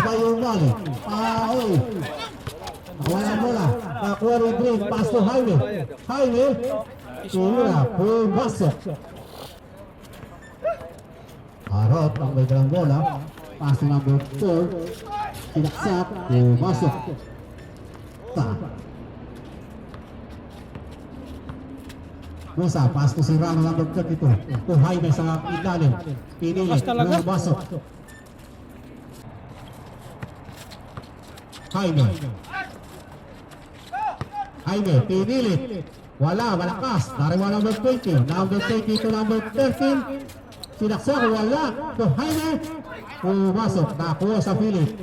Bayong Mali. Paul. Wala bola. Nakuha rin green. Pass to Jaime. Jaime. Tira. Pumasok. Harot ang may dalang bola. Pass to number 4. Sinaksak. Pumasok. Musa. Pass to si Rano number 32. To Jaime sa ilalim. Pinilit. Pumasok. Jaime. Jaime, pinilit. Wala, malakas. Nariwa number 20. Number 20 to number 13. Sinaksak, wala. To Jaime. Pumasok. Nakuha sa Philip.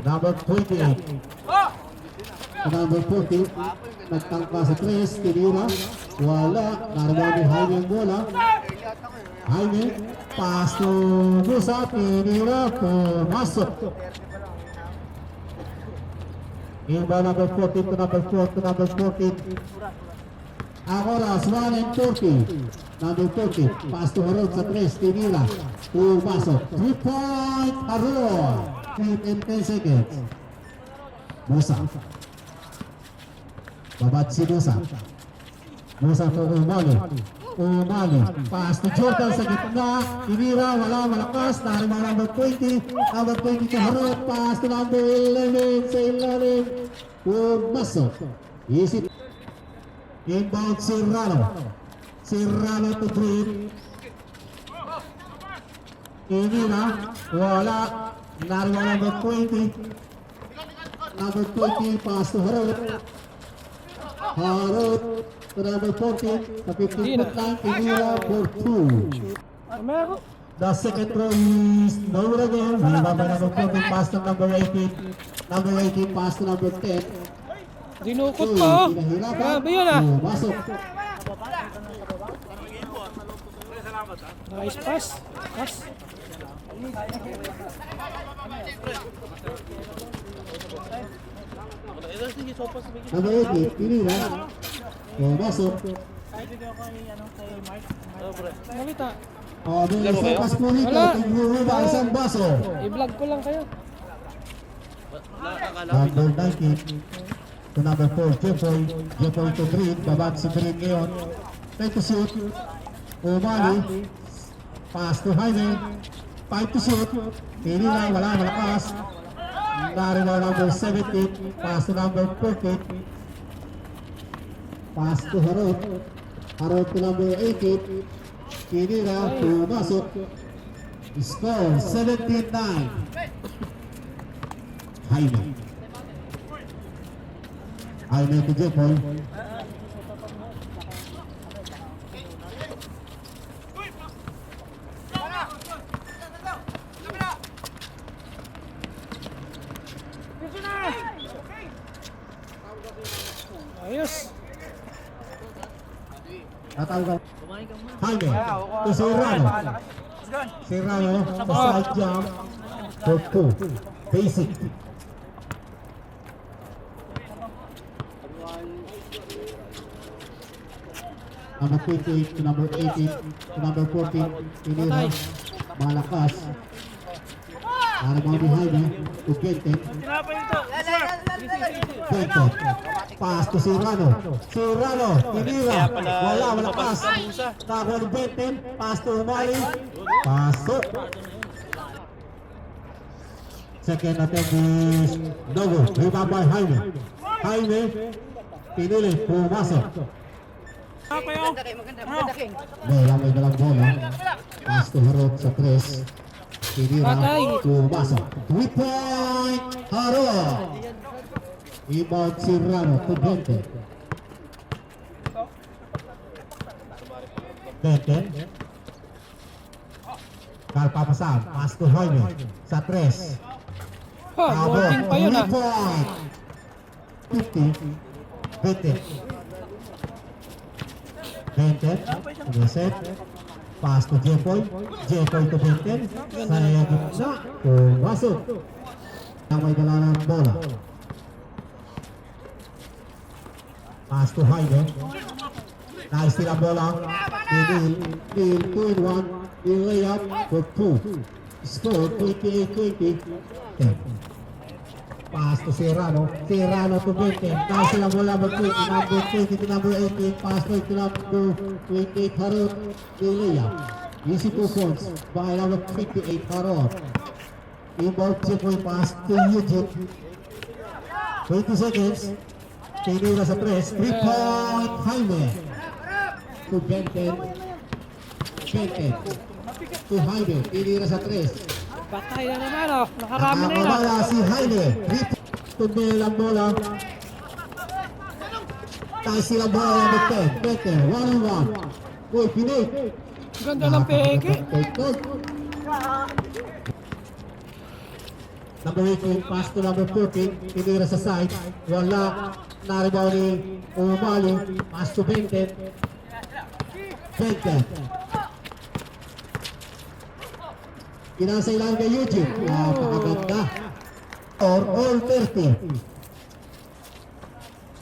Number 28. To number 40. Nagtangka sa 3. Tinira. Wala. Nariwa ni Jaime ang bola. Jaime. Pass to Musa. Tinira. Pumasok. Iba number 14 to number 4 to number 14. Ang oras 1 and 40. Number 40. Pass to Harod sa 3. Tinira. Pumasok. 3-point Harod. 8 and 10 seconds. Musa. Babad si Musa. Musa to Umali. Umali. Pass to Jordan sa gitna. Tinira. Wala, malakas. Narima number 20. Number 20 to Harod. Pass to number 11. Sa ilalim. Pumasok. Isip. Inbound Serrano. Serrano to Green. Tinira. Wala. Narima number 20. Number 20. Pass to Harod. Harod. To number 14, sa 15-foot line, Tinira for 2. The second throw is no again. Number 14, pass to number 18. Number 18, pass to number 10. Dinukot pa. Grabe yun ah. Masok. Nice pass. Pass. Number 18, Tinira. Masok. Malita. Bilang sa pass po rito, tignuhuba isang baso. I-vlog ko lang kayo. Number 19 to number 4, Jeffoy. Jeffoy to Green. Babad si Green ngayon. Try to shoot. Umali. Pass to Jaime. 5 to shoot. Tinira, wala, malakas. Narina number 17. Pass to number 14. Pass to Harod. Harod to number 18. Tinira, pumasok. Score 17-9. Jaime. Jaime to Jeffoy. Ayos. Natawag. Jaime. To Serrano. Serrano. Side jump. For 2. Basic. Number 28 to number 18 to number 14. Tinira. Malakas. Naramaw ni Jaime. To Benten. Benten. Pass to Serrano. Serrano. Tinira. Wala. Malakas. Nakuha ni Benten. Pass to Umali. Pasok. Second attempt is no good. Rebound by Jaime. Jaime. Pinili. Pumasok. May dalang bola. Pass to Harod sa 3. Tinira. Pumasok. 3-point Harod. Rebound Serrano to Benten. Benten. Kalpapasan. Pass to Jaime sa 3. Ha, working pa yun ah. 50. Benten. Benten. Reset. Pass to Jeffoy. Jeffoy to Benten. Sa gitna. Pumasok. Ang may dala ng bola. Pass to Jaime. Nice steal ang bola. Neil, 2-in-1. Neil layup for 2. Score 28-20. Pass to Serrano. Serrano to Benten. Nice steal ang bola. Number 20 to number 18. Pass to number 28. Harot. Neil layup. Easy 2 points by number 28. Harot. Inbound 3-point pass to Eugene. 20 seconds. Tinira sa press. 3-point Jaime. To Benten. Benten. To Jaime. Tinira sa press. Patay na naman oh. Nakarami na yun oh. Nakakabala si Jaime. 3 to Bell ang bola. Tayo sila bola number 10. Benten. 1-on-1. Uy, Pinay. Ganda ng peke. Number 18, pass to number 14, tinira sa side, wala, naribaw ni Umali, pass to Benten. Benten. Kinasa ilang kay Eugene, napakaganda. All 30.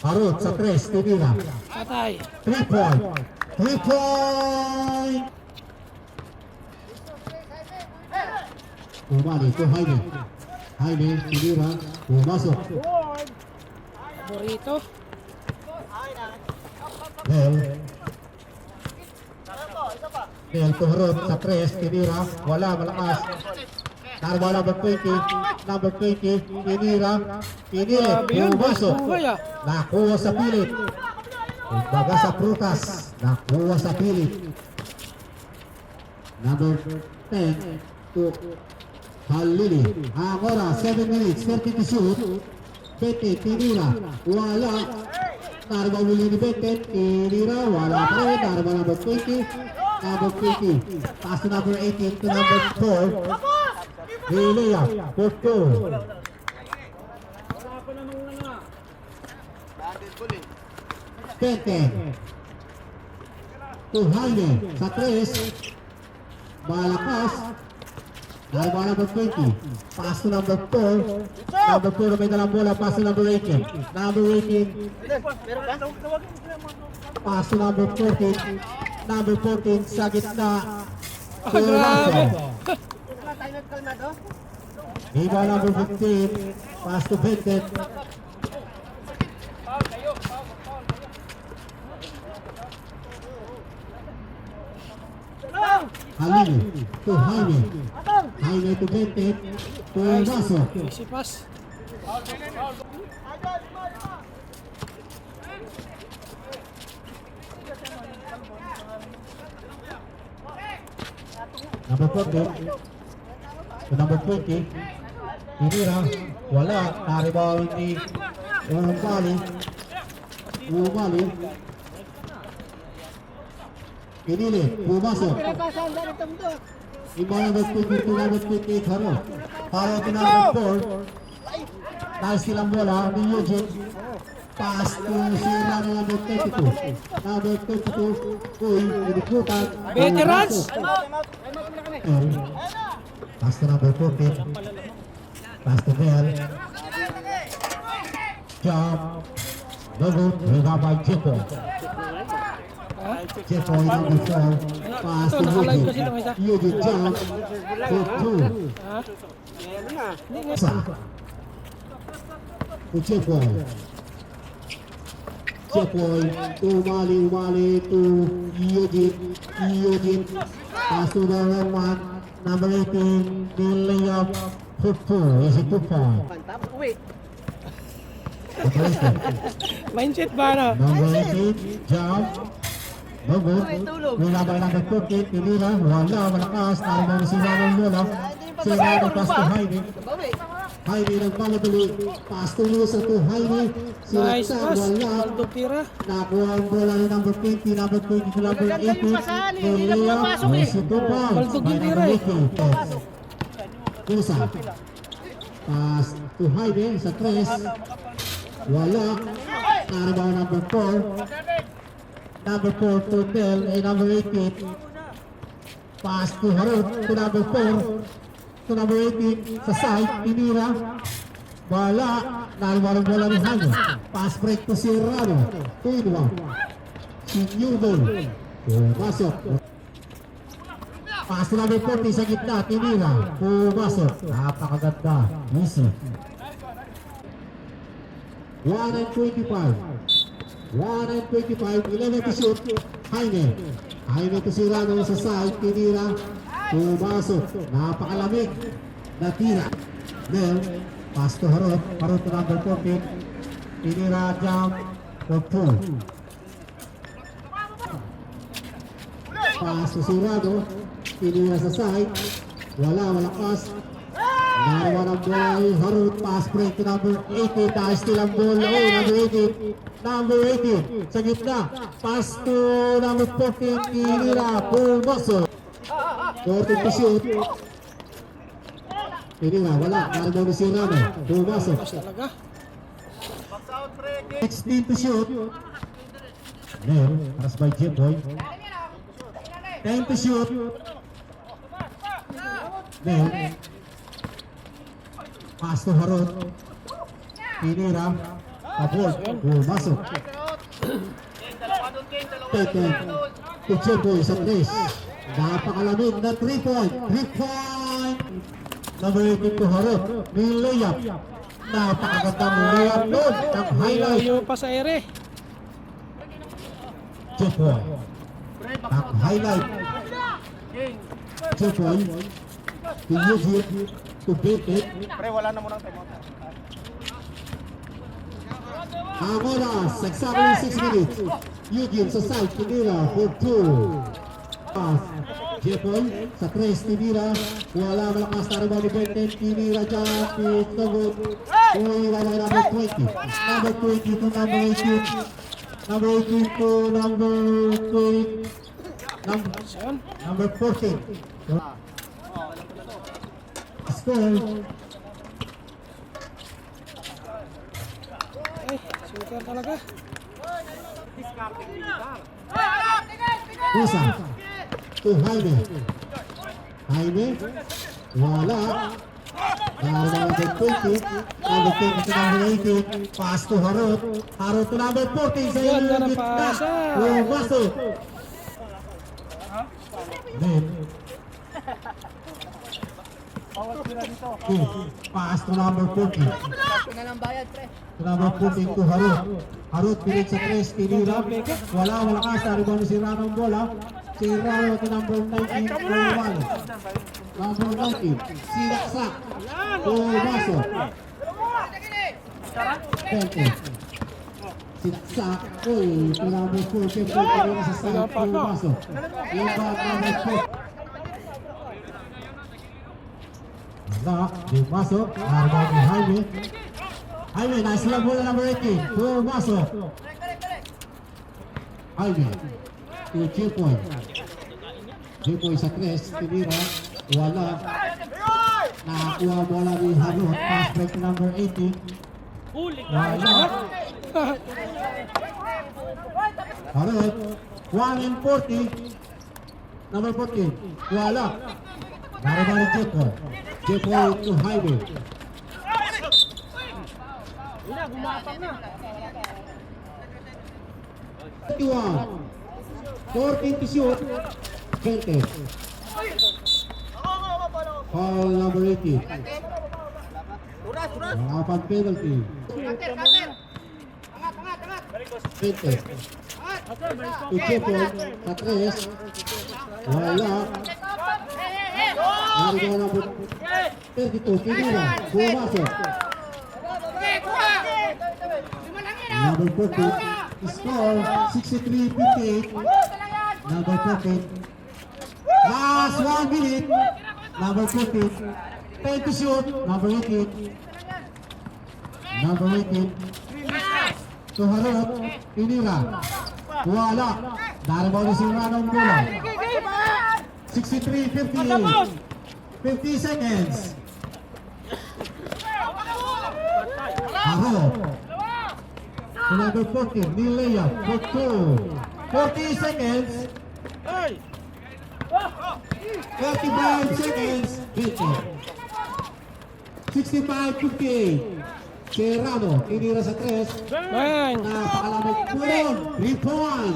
Harut sa 3, tinira. Patay. 3-point. 3-point! Umali to Jaime. Jaime, tinira, pumasok. Burrito. Bell. Bell to Harut sa 3, tinira, wala, malakas. Narwa number 20, tinira, pinilit, Grabe yun. pumasok. Buhay ah. Nakuha sa pilit. Baga sa prutas, nakuha sa pilit. Number 10 to Halili. Ang oras, 7 minutes, 30 to shoot. Bete, tinira, wala. Narba muli ni Bete, tinira, wala pa rin. Narba number 20, pass to number 18 to number 4. Hilea, for 2. Bete. To Jaime, sa 3. Malakas. Narba number 20. Pass to number 4. Number 4 may dalang bola. Pass to number 18. Number 18. Pass to number 14. Number 14 sa gitna. Grabe. Iba number 15. Pass to Benten. Halili to Jaime. Jaime to Benten. Pumasok. Easy pass. Number 14 to number 20. Tinira, wala. Naribaw ni Umali. Pinili, pumasok. Iba number 20 to number 28 Haro. Haro to number 4. Nice silang bola ni Eugene. Pass to sila na number 32. Number 32, uy, inikutan. Veterans. Pass to number 14. Pass to Bell. Jump. Lagot, rebound Jepo. Jepo number 4. Pass to Nakalive kasi Eugene. itong isa. Eugene jump. For 2. Ha? Hindi nga. Sa. To Jepo. Jepoy, umali to Eugene. Pass to number 1. Number 18, building up for 2. Is it 2 point? Mindset ba na? Number 18, jump. Bagot. Number 14, tinira. Wala, malakas. Narimang si Ramon Lola. Si Ramon pass to Jaime. Jaime nagpala tuloy. Pass to Lusa to Jaime. Nice Sinaksan, pass. wala. Aldo Tira. Nakuha ang bola ni number 20, number 20 to number 18. Nilea, si Tupal. Baldog yung tira eh. Lusa. Pass to Jaime sa 3. Wala. Naribaw number 4. Number 4 to Del, number 18. Pass to Harut to number 4. To number 18 sa side, tinira. Wala. Naribaw ng bola ni Jaime. Pass break to Serrano. 2-1. Pinyudol. Pumasok. Pass to number 40 sa gitna, tinira. Pumasok. Napakaganda. Easy. 1 and 25. 1 and 25. 11 to shoot. Jaime. Jaime to si Rano sa side. Tinira. Pumasok. Napakalamig. Natira. Then, pass to Harot. Harot to number 14. Tinira jump. For 2. Pass to si Rano. Tinira sa side. Wala pass. Narawan ang boy. Harut pass break to number 18. Dahil still ang ball. Oh, number 18. Number 18. Sa gitna. Pass to number 14. Tinira. Pumasok. 14 to shoot. Tinira. Wala. Narawan ni si Rano. Pumasok. Talaga. 16 to shoot. There. Pass by Jimboy. 10 to shoot. There. Pass to Harot. Tinira. Kapol. Pumasok. Taken. To Jimboy sa 3. Napakalamig na 3 point. 3 point. Number 18 to Harot. May layup. Napakagandang layup doon. Ang highlight. Layo pa sa ere. Jimboy. Ang highlight. Jimboy. To Eugene. To Beckett. Pre, wala na munang time out. Ang oras, exactly 6 minutes. Eugene sa side, tinira for 2. Pass. Jimboy sa 3, tinira. Wala malakas na rin ni Beckett. Tinira dyan. Tinagod. Tinira na number 20. Number 20 to number 18. Number 18 to number 20. Number 14. Score. Ay, super talaga. Pusa. To Jaime. Jaime. Wala. Number 20. Number 20 to number 18. Pass to Harot. Harot to number 14. Sa Ganda ng gitna. pasa. Pumasok. Then. Pass to number 14. To number 14 to Harot. Harot pilit sa 3. Tinira. Wala malakas. Naribaw ni si Rano ang bola. Si Rano to number 19. Pumal. Number 19. Sinaksak. Pumasok. 20. Sinaksak. Uy, to number 4. Siyempre, tinira sa side. Pumasok. Iba number 4. Lock, pumasok. Naribaw ni Jaime. Jaime, nice lang bola number 18. Pumasok. Jaime. To Jimboy. Jimboy sa 3. Tinira. Wala. Nakakuha bola ni Harot. Pass break to number 18. Wala. Harot. 1 and 40. Number 14. Wala. Naribaw ni Jimboy. Jimboy to Jaime. 21. 14 to shoot. 20. Foul number 18. Wala penalty. 20. To Jimboy sa 3. Wala. Naribaw number 32. Tinira. Pumasok. Number 14. Score 63-58. Number 14. Last 1 minute. Number 14. 10 to shoot. Number 18. Number 18. To Harot. Tinira. Wala. Naribaw ni si Rano ang bola. 63-58. 50 seconds. Harot. To number 14. Nilaya. For 2. 40 seconds. 35 seconds. Beaten. 65-58. Serrano. Tinira sa 3. Bang! Napakalamig. Kulon. 3 point.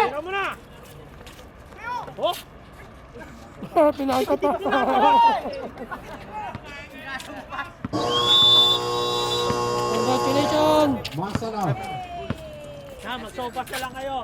Tira mo na! Oh! Pinangkat pa. Congratulations! Marcelo. Na, magsopas na lang kayo.